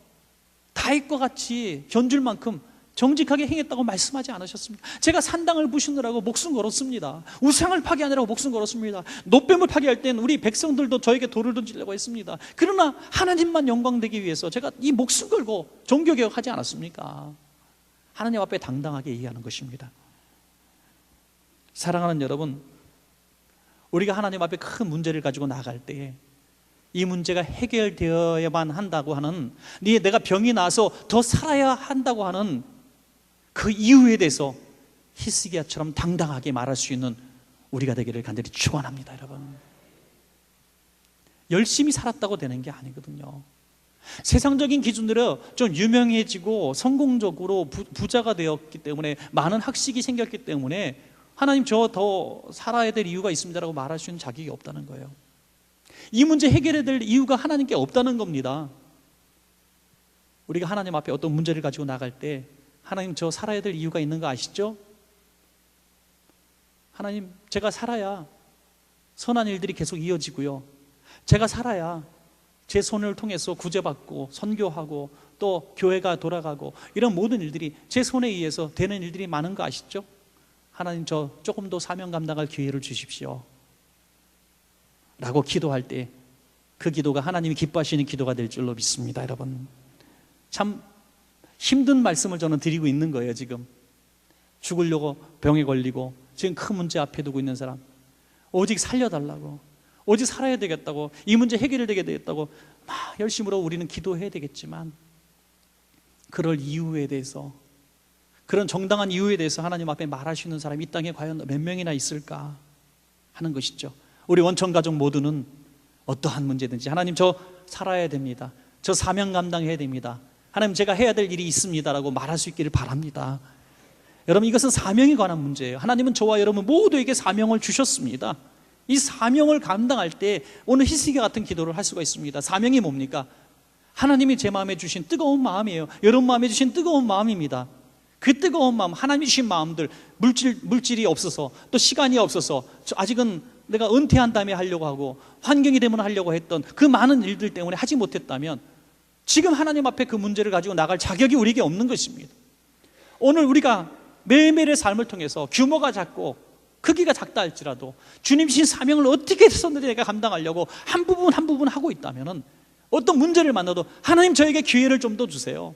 다윗과 같이 견줄 만큼 정직하게 행했다고 말씀하지 않으셨습니까? 제가 산당을 부수느라고 목숨 걸었습니다. 우상을 파괴하느라고 목숨 걸었습니다. 노뱀을 파괴할 땐 우리 백성들도 저에게 돌을 던지려고 했습니다. 그러나 하나님만 영광되기 위해서 제가 이 목숨 걸고 종교개혁하지 않았습니까? 하나님 앞에 당당하게 얘기하는 것입니다. 사랑하는 여러분, 우리가 하나님 앞에 큰 문제를 가지고 나갈 때에 이 문제가 해결되어야만 한다고 하는, 내가 병이 나서 더 살아야 한다고 하는 그 이유에 대해서 히스기야처럼 당당하게 말할 수 있는 우리가 되기를 간절히 축원합니다. 여러분, 열심히 살았다고 되는 게 아니거든요. 세상적인 기준으로 좀 유명해지고 성공적으로 부자가 되었기 때문에, 많은 학식이 생겼기 때문에 하나님 저 더 살아야 될 이유가 있습니다라고 말할 수 있는 자격이 없다는 거예요. 이 문제 해결해야 될 이유가 하나님께 없다는 겁니다. 우리가 하나님 앞에 어떤 문제를 가지고 나갈 때, 하나님 저 살아야 될 이유가 있는 거 아시죠? 하나님, 제가 살아야 선한 일들이 계속 이어지고요, 제가 살아야 제 손을 통해서 구제받고 선교하고 또 교회가 돌아가고 이런 모든 일들이 제 손에 의해서 되는 일들이 많은 거 아시죠? 하나님, 저 조금 더 사명 감당할 기회를 주십시오 라고 기도할 때 그 기도가 하나님이 기뻐하시는 기도가 될 줄로 믿습니다. 여러분, 참 힘든 말씀을 저는 드리고 있는 거예요. 지금 죽으려고 병에 걸리고 지금 큰 문제 앞에 두고 있는 사람, 오직 살려달라고, 오직 살아야 되겠다고, 이 문제 해결되게 되겠다고 막 열심으로 우리는 기도해야 되겠지만, 그럴 이유에 대해서, 그런 정당한 이유에 대해서 하나님 앞에 말할 수 있는 사람이 이 땅에 과연 몇 명이나 있을까 하는 것이죠. 우리 원천가족 모두는 어떠한 문제든지, 하나님 저 살아야 됩니다, 저 사명 감당해야 됩니다, 하나님 제가 해야 될 일이 있습니다 라고 말할 수 있기를 바랍니다. 여러분, 이것은 사명에 관한 문제예요. 하나님은 저와 여러분 모두에게 사명을 주셨습니다. 이 사명을 감당할 때 오늘 히스기야 같은 기도를 할 수가 있습니다. 사명이 뭡니까? 하나님이 제 마음에 주신 뜨거운 마음이에요. 여러분 마음에 주신 뜨거운 마음입니다. 그 뜨거운 마음, 하나님이 주신 마음들, 물질이 없어서 또 시간이 없어서 아직은 내가 은퇴한 다음에 하려고 하고 환경이 되면 하려고 했던 그 많은 일들 때문에 하지 못했다면, 지금 하나님 앞에 그 문제를 가지고 나갈 자격이 우리에게 없는 것입니다. 오늘 우리가 매일매일의 삶을 통해서 규모가 작고 크기가 작다 할지라도 주님 주신 사명을 어떻게 해서든지 내가 감당하려고 한 부분 하고 있다면, 어떤 문제를 만나도 하나님 저에게 기회를 좀 더 주세요,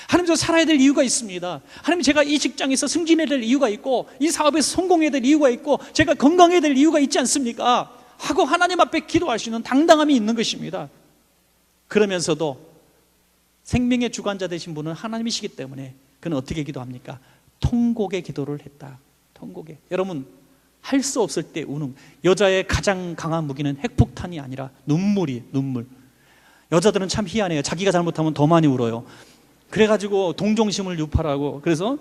하나님 저 살아야 될 이유가 있습니다, 하나님 제가 이 직장에서 승진해야 될 이유가 있고 이 사업에서 성공해야 될 이유가 있고 제가 건강해야 될 이유가 있지 않습니까? 하고 하나님 앞에 기도할 수 있는 당당함이 있는 것입니다. 그러면서도 생명의 주관자 되신 분은 하나님이시기 때문에 그는 어떻게 기도합니까? 통곡의 기도를 했다. 통곡의. 여러분, 할 수 없을 때 우는, 여자의 가장 강한 무기는 핵폭탄이 아니라 눈물이에요. 눈물. 여자들은 참 희한해요. 자기가 잘못하면 더 많이 울어요. 그래가지고 동정심을 유발하고, 그래서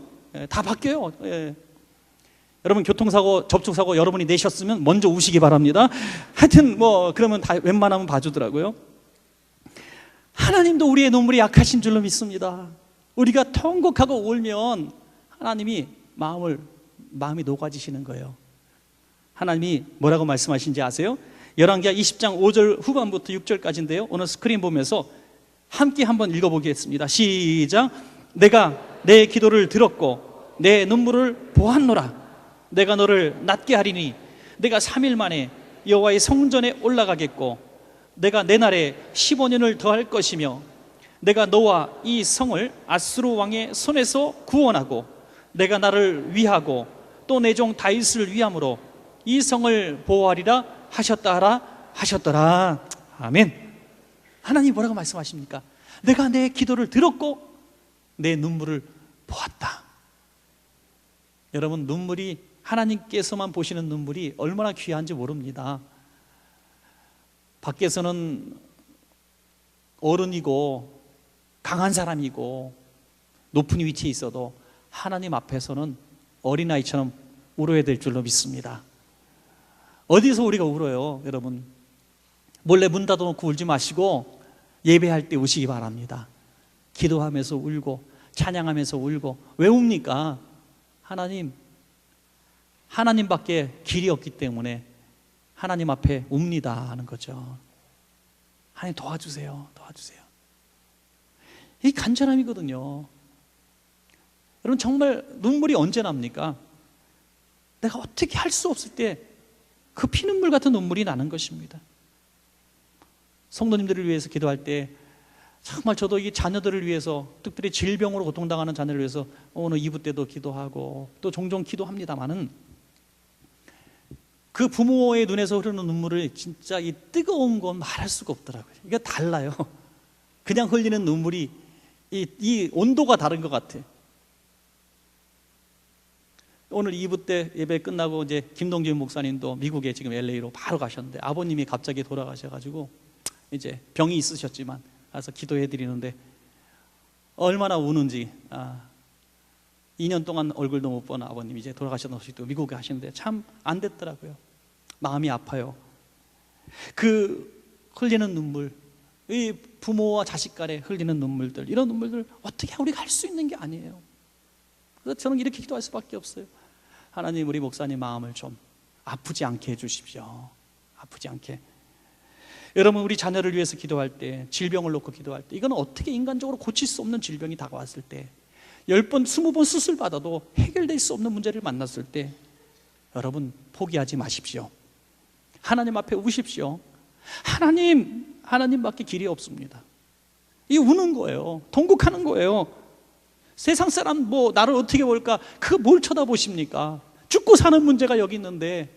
다 바뀌어요. 예. 여러분, 교통사고, 접촉사고 여러분이 내셨으면 먼저 우시기 바랍니다. 하여튼 뭐 그러면 다 웬만하면 봐주더라고요. 하나님도 우리의 눈물이 약하신 줄로 믿습니다. 우리가 통곡하고 울면 하나님이 마음이 녹아지시는 거예요. 하나님이 뭐라고 말씀하신지 아세요? 열왕기하 20장 5절 후반부터 6절까지인데요, 오늘 스크린 보면서 함께 한번 읽어보겠습니다. 시작. 내가 내 기도를 들었고 내 눈물을 보았노라. 내가 너를 낫게 하리니 내가 3일 만에 여호와의 성전에 올라가겠고 내가 내 날에 15년을 더할 것이며 내가 너와 이 성을 아수르 왕의 손에서 구원하고 내가 나를 위하고 또 내 종 다윗을 위함으로 이 성을 보호하리라 하셨더라. 아멘. 하나님 뭐라고 말씀하십니까? 내가 내 기도를 들었고 내 눈물을 보았다. 여러분, 눈물이 하나님께서만 보시는 눈물이 얼마나 귀한지 모릅니다. 밖에서는 어른이고 강한 사람이고 높은 위치에 있어도 하나님 앞에서는 어린아이처럼 울어야 될 줄로 믿습니다. 어디서 우리가 울어요? 여러분, 몰래 문 닫아놓고 울지 마시고 예배할 때 우시기 바랍니다. 기도하면서 울고 찬양하면서 울고. 왜 웁니까? 하나님밖에 길이 없기 때문에 하나님 앞에 웁니다 하는 거죠. 하나님 도와주세요. 이 간절함이거든요. 여러분, 정말 눈물이 언제 납니까? 내가 어떻게 할 수 없을 때 그 피눈물 같은 눈물이 나는 것입니다. 성도님들을 위해서 기도할 때 정말 저도 이 자녀들을 위해서, 특별히 질병으로 고통당하는 자녀를 위해서 오늘 2부 때도 기도하고 또 종종 기도합니다마는 그 부모의 눈에서 흐르는 눈물을 진짜 이 뜨거운 건 말할 수가 없더라고요. 이게 달라요. 그냥 흘리는 눈물이 이 온도가 다른 것 같아요. 오늘 2부 때 예배 끝나고 이제 김동진 목사님도 미국에 지금 LA로 바로 가셨는데 아버님이 갑자기 돌아가셔가지고 이제 병이 있으셨지만 가서 기도해 드리는데 얼마나 우는지, 2년 동안 얼굴도 못 본 아버님이 이제 돌아가셔서 미국에 가시는데 참 안 됐더라고요. 마음이 아파요. 그 흘리는 눈물, 이 부모와 자식 간에 흘리는 눈물들, 이런 눈물들 어떻게 우리가 할 수 있는 게 아니에요. 그래서 저는 이렇게 기도할 수밖에 없어요. 하나님, 우리 목사님 마음을 좀 아프지 않게 해주십시오. 아프지 않게. 여러분, 우리 자녀를 위해서 기도할 때, 질병을 놓고 기도할 때, 이건 어떻게 인간적으로 고칠 수 없는 질병이 다가왔을 때, 10번, 20번 수술 받아도 해결될 수 없는 문제를 만났을 때, 여러분 포기하지 마십시오. 하나님 앞에 우십시오. 하나님밖에 길이 없습니다. 이 우는 거예요. 통곡하는 거예요. 세상 사람 뭐 나를 어떻게 볼까? 그거 뭘 쳐다보십니까? 죽고 사는 문제가 여기 있는데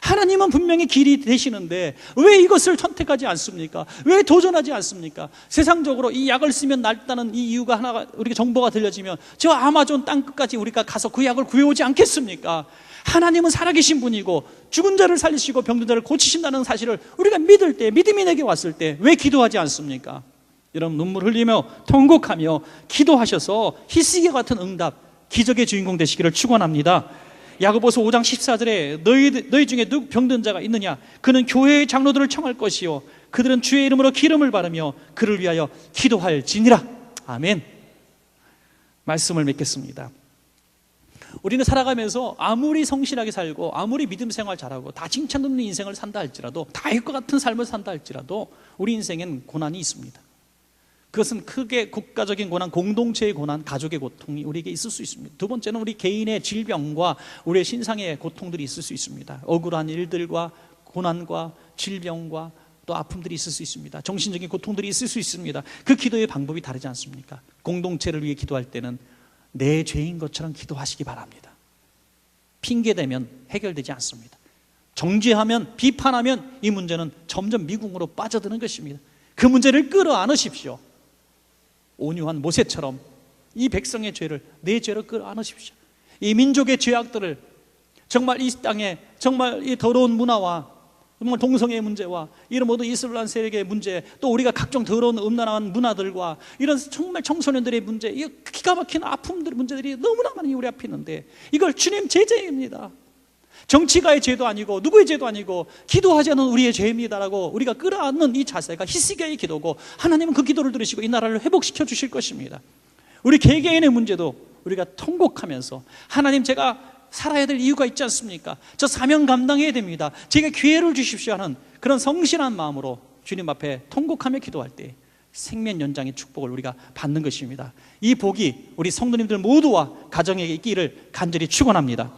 하나님은 분명히 길이 되시는데 왜 이것을 선택하지 않습니까? 왜 도전하지 않습니까? 세상적으로 이 약을 쓰면 낫다는 이 이유가 하나가 우리가 정보가 들려지면 저 아마존 땅끝까지 우리가 가서 그 약을 구해오지 않겠습니까? 하나님은 살아계신 분이고 죽은 자를 살리시고 병든 자를 고치신다는 사실을 우리가 믿을 때, 믿음이 내게 왔을 때 왜 기도하지 않습니까? 여러분, 눈물 흘리며 통곡하며 기도하셔서 히스기야 같은 응답, 기적의 주인공 되시기를 축원합니다. 야고보서 5장 14절에 너희 중에 누구 병든 자가 있느냐? 그는 교회의 장로들을 청할 것이요 그들은 주의 이름으로 기름을 바르며 그를 위하여 기도할지니라. 아멘. 말씀을 맺겠습니다. 우리는 살아가면서 아무리 성실하게 살고 아무리 믿음 생활 잘하고 다 칭찬 듣는 인생을 산다 할지라도, 다윗과 같은 삶을 산다 할지라도 우리 인생엔 고난이 있습니다. 그것은 크게 국가적인 고난, 공동체의 고난, 가족의 고통이 우리에게 있을 수 있습니다. 두 번째는 우리 개인의 질병과 우리의 신상의 고통들이 있을 수 있습니다. 억울한 일들과 고난과 질병과 또 아픔들이 있을 수 있습니다. 정신적인 고통들이 있을 수 있습니다. 그 기도의 방법이 다르지 않습니까? 공동체를 위해 기도할 때는 내 죄인 것처럼 기도하시기 바랍니다. 핑계대면 해결되지 않습니다. 정죄하면, 비판하면 이 문제는 점점 미궁으로 빠져드는 것입니다. 그 문제를 끌어안으십시오. 온유한 모세처럼 이 백성의 죄를, 내 죄를 끌어안으십시오. 이 민족의 죄악들을, 정말 이 땅에 정말 이 더러운 문화와 정말 동성애의 문제와 이런 모든 이슬람 세력의 문제, 또 우리가 각종 더러운 음란한 문화들과 이런 정말 청소년들의 문제, 이 기가 막힌 아픔들, 문제들이 너무나 많이 우리 앞에 있는데 이걸 주님 제 죄입니다, 정치가의 죄도 아니고 누구의 죄도 아니고 기도하지 않은 우리의 죄입니다라고 우리가 끌어안는 이 자세가 히스기야의 기도고, 하나님은 그 기도를 들으시고 이 나라를 회복시켜 주실 것입니다. 우리 개개인의 문제도 우리가 통곡하면서 하나님, 제가 살아야 될 이유가 있지 않습니까? 저 사명 감당해야 됩니다. 제게 기회를 주십시오 하는 그런 성실한 마음으로 주님 앞에 통곡하며 기도할 때 생명 연장의 축복을 우리가 받는 것입니다. 이 복이 우리 성도님들 모두와 가정에게 있기를 간절히 축원합니다.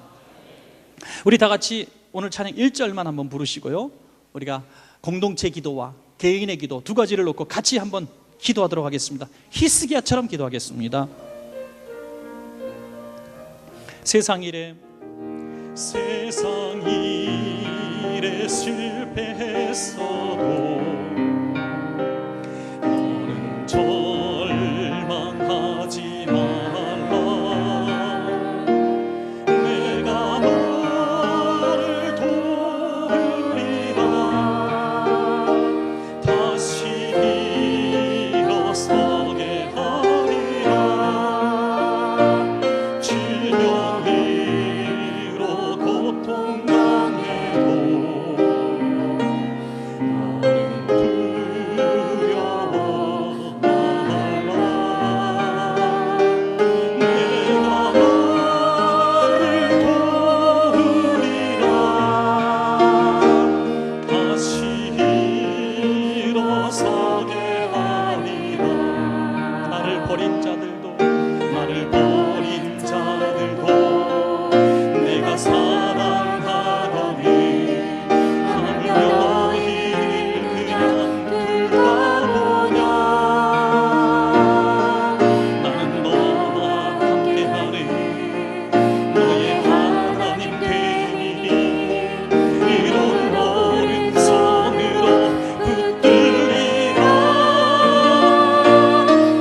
우리 다 같이 오늘 찬양 1절만 한번 부르시고요, 우리가 공동체 기도와 개인의 기도 두 가지를 놓고 같이 한번 기도하도록 하겠습니다. 히스기야처럼 기도하겠습니다. 세상 일에 실패했어도 너는 절망하지 말라. 내가 너를 도우리라. 다시 일어서게 하리라. 질병으로 고통당해도 나는 두려워 말라. 내가 너를 도우리라. 다시 일어서게 하리라. 나를 버린 자들도 내가 사랑하더니 하늘 너희를 그냥 둘러보냐. 나는 너와 함께하리. 너의 하나님 되리니 이런 오른손으로 붙들리라.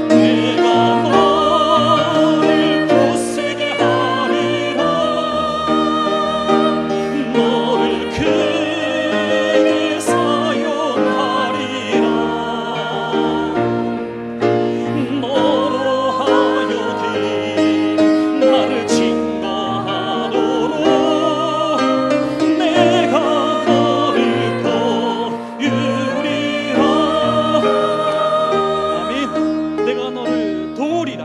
내가 너를 굳세게 하리라. 너를 크게 사용하리라. 너로 하여금 나를 증거하도록 내가 너를 도우리라. 아멘. 내가 너를 도우리라.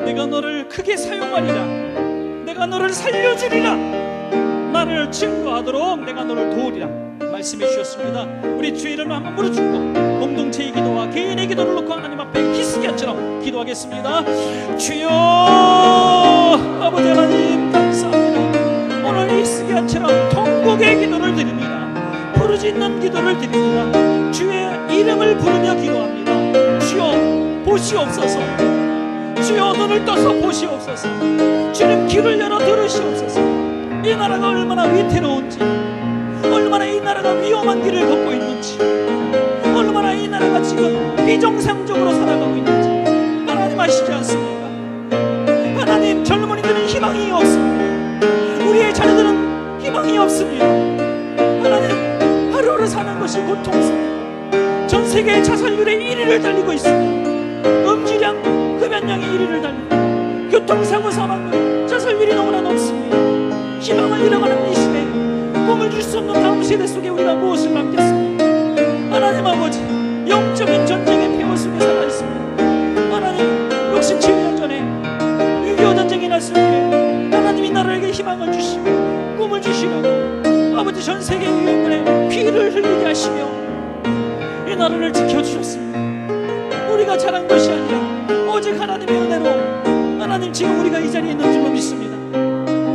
내가 너를 크게 사용하리라. 내가 너를 살려주리라. 나를 증거하도록 내가 너를 도우리라 말씀해 주셨습니다. 우리 주의 이름을 한번 부르짖고 공동체의 기도와 개인의 기도를 놓고 하나님 앞에 히스기야처럼 기도하겠습니다. 주여 아버지 하나님 감사합니다. 오늘 히스기야처럼 통곡의 기도를 드립니다. 부르짖는 기도를 드립니다. 주의 이름을 부르며 기도합니다. 주여 보시옵소서. 주여 눈을 떠서 보시옵소서. 주님 귀를 열어 들으시옵소서. 이 나라가 얼마나 위태로운지, 얼마나 이 나라가 위험한 길을 걷고 있는지, 얼마나 이 나라가 지금 비정상적으로 살아가고 있는지 하나님 아시지 않습니까? 하나님, 젊은이들은 희망이 없습니다. 우리의 자녀들은 희망이 없습니다. 하나님, 하루하루 사는 것이 고통스럽습니다. 전 세계의 자살률의 1위를 달리고 있습니다. 음주량, 흡연량의 1위를 달리고 교통사고 사망률, 자살률이 너무나 높습니다. 희망을 잃어가는 이 시대에 꿈을 줄 수 없는 다음 세대 속에 우리가 무엇을 남겼습니까? 하나님 아버지, 영적인 전쟁의 폐허 속에 살아있습니다. 하나님, 67년 전에 6.25 전쟁이 났을 때 하나님이 나라에게 희망을 주시고 꿈을 주시려고 아버지 전 세계 유엔군에 피를 흘리게 하시며 이 나라를 지켜주셨습니다. 우리가 잘한 것이 아니라 오직 하나님의 은혜로 하나님 지금 우리가 이 자리에 있는 줄로 믿습니다.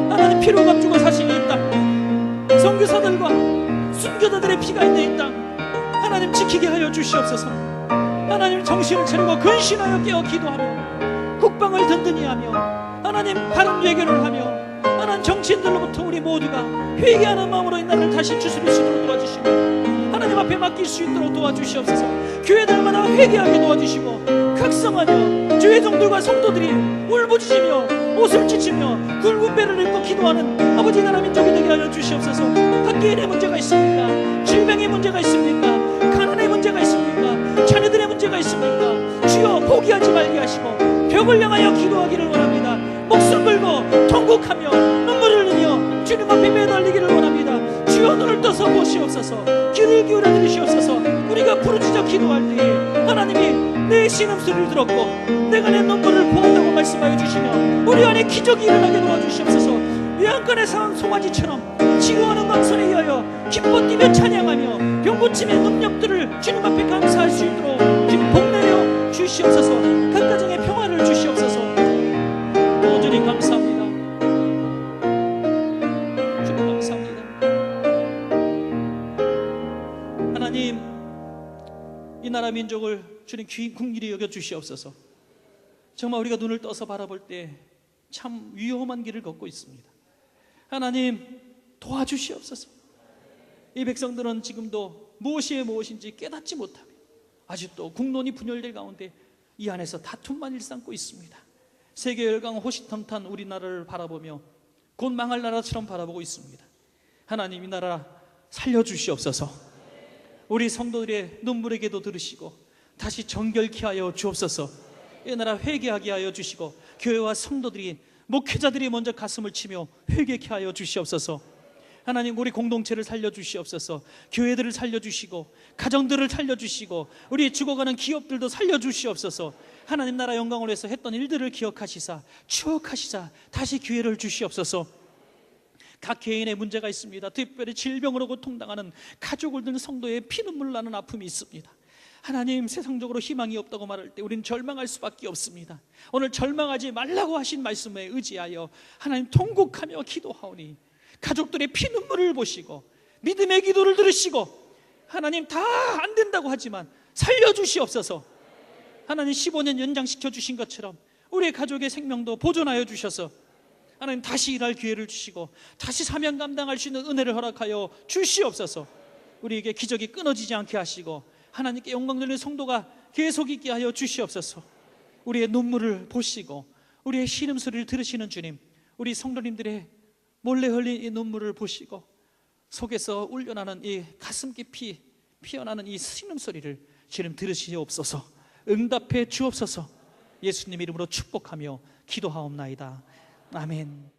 하나님, 피로 값주고 사신 이 땅, 선교사들과 순교자들의 피가 있는 이 땅 하나님 지키게 하여 주시옵소서. 하나님, 정신을 차리고 근신하여 깨어 기도하며 국방을 든든히 하며 하나님 바른 외교를 하며 하나님 정치인들로부터 우리 모두가 회개하는 마음으로 이 나라를 다시 추스릴 수 있도록 도와주시고 하나님 앞에 맡길 수 있도록 도와주시옵소서. 교회들마다 회개하게 도와주시고 각성하며 주의 종들과 성도들이 울부짖으며 옷을 찢으며 굵은 배를 입고 기도하는 아버지 나라 민족이 되게 하여 주시옵소서. 학계인의 문제가 있습니까? 질병의 문제가 있습니까? 가난의 문제가 있습니까? 자녀들의 문제가 있습니까? 주여 포기하지 말게 하시고 벽을 향하여 기도하기를 원합니다. 목숨 걸고 통곡하며 눈물을 흘리며 주님 앞에 매달리기를 원합니다. 주여 눈을 떠서 보시옵소서. 귀를 기울여 들으시옵소서. 우리가 부르짖어 기도할 때에 하나님이 내 신음소리를 들었고 내가 내 눈물을 보았다고 말씀하여 주시며 우리 안에 기적이 일어나게 도와주시옵소서. 외양간의 상황 송아지처럼 지루하는 광선에 의하여 기뻐 뛰며 찬양하며 병고침의 능력들을 주님 앞에 감사할 수 있도록 주님 복내려 주시옵소서. 각 가정에 평화를 주시옵소서. 주님 감사합니다. 주님 감사합니다. 나라 민족을 주님 긍휼히 여겨 주시옵소서. 정말 우리가 눈을 떠서 바라볼 때 참 위험한 길을 걷고 있습니다. 하나님 도와주시옵소서. 이 백성들은 지금도 무엇이 무엇인지 깨닫지 못하며 아직도 국론이 분열될 가운데 이 안에서 다툼만 일삼고 있습니다. 세계 열강 호시탐탐 우리나라를 바라보며 곧 망할 나라처럼 바라보고 있습니다. 하나님 이 나라 살려주시옵소서. 우리 성도들의 눈물의 기도 들으시고 다시 정결케 하여 주옵소서. 이 나라 회개하게 하여 주시고 교회와 성도들이 목회자들이 먼저 가슴을 치며 회개케 하여 주시옵소서. 하나님 우리 공동체를 살려주시옵소서. 교회들을 살려주시고 가정들을 살려주시고 우리 죽어가는 기업들도 살려주시옵소서. 하나님 나라 영광을 위해서 했던 일들을 기억하시사 추억하시사 다시 기회를 주시옵소서. 각 개인의 문제가 있습니다. 특별히 질병으로 고통당하는 가족을 둔 성도의 피눈물 나는 아픔이 있습니다. 하나님 세상적으로 희망이 없다고 말할 때 우리는 절망할 수밖에 없습니다. 오늘 절망하지 말라고 하신 말씀에 의지하여 하나님 통곡하며 기도하오니 가족들의 피눈물을 보시고 믿음의 기도를 들으시고 하나님 다 안 된다고 하지만 살려주시옵소서. 하나님 15년 연장시켜 주신 것처럼 우리 가족의 생명도 보존하여 주셔서 하나님 다시 일할 기회를 주시고 다시 사명 감당할 수 있는 은혜를 허락하여 주시옵소서. 우리에게 기적이 끊어지지 않게 하시고 하나님께 영광 돌리는 성도가 계속 있게 하여 주시옵소서. 우리의 눈물을 보시고 우리의 신음소리를 들으시는 주님, 우리 성도님들의 몰래 흘린 이 눈물을 보시고 속에서 울려나는 이 가슴 깊이 피어나는 이 신음소리를 주님 들으시옵소서. 응답해 주옵소서. 예수님 이름으로 축복하며 기도하옵나이다. 아멘.